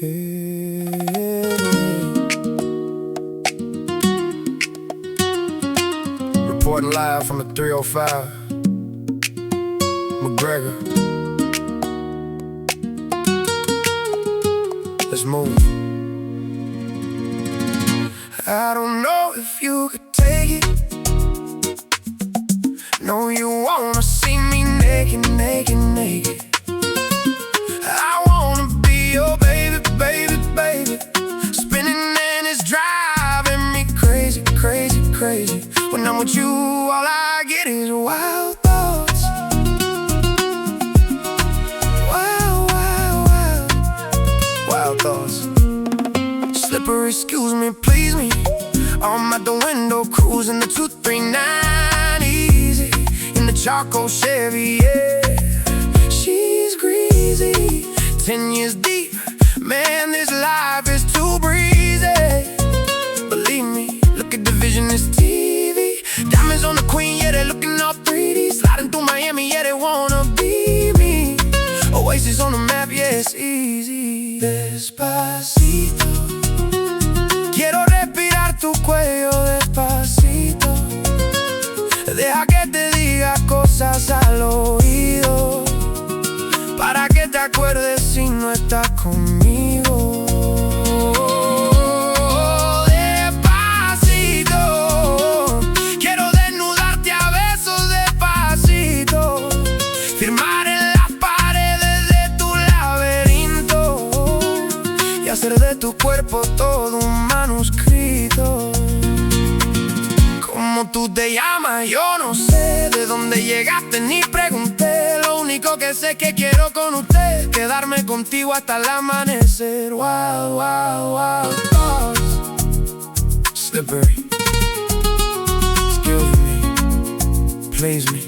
Reporting live from the 305, McGregor. Let's move. I don't know if you could take it. No, you wanna see me naked, naked, naked. I wanna be your baby, baby, baby. Spinning and it's driving me crazy, crazy, crazy. When I'm with you, all I get is wild thoughts. Wild, wild, wild, wild thoughts. Slippery, excuse me, please me. I'm out the window, cruising the 239 easy. In the charcoal Chevy, yeah. She's greasy, 10 years deep. Man, this life is too breezy. Believe me, look at the vision, it's TV. Diamonds on the queen, yeah, they're looking all 3D. Sliding through Miami, yeah, they wanna be me. Oasis on the map, yeah, it's easy. Despacito, quiero respirar tu cuello despacito. Deja que te diga cosas al oído, para que te acuerdes si no estás conmigo. Despacito, quiero desnudarte a besos despacito. Firmar en las paredes de tu laberinto y hacer de tu cuerpo todo un manuscrito. ¿Cómo tú te llamas? Yo no sé. De dónde llegaste ni pregunté. Lo único que sé es que quiero con usted quedarme contigo hasta el amanecer. Wow, wow, wow thoughts. Slippery, excuse me, please me.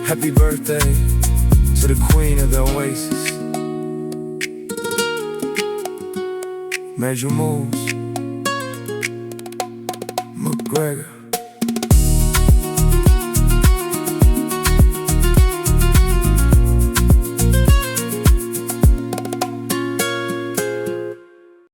Happy birthday to the queen of the Oasis. Major moves, McGregor.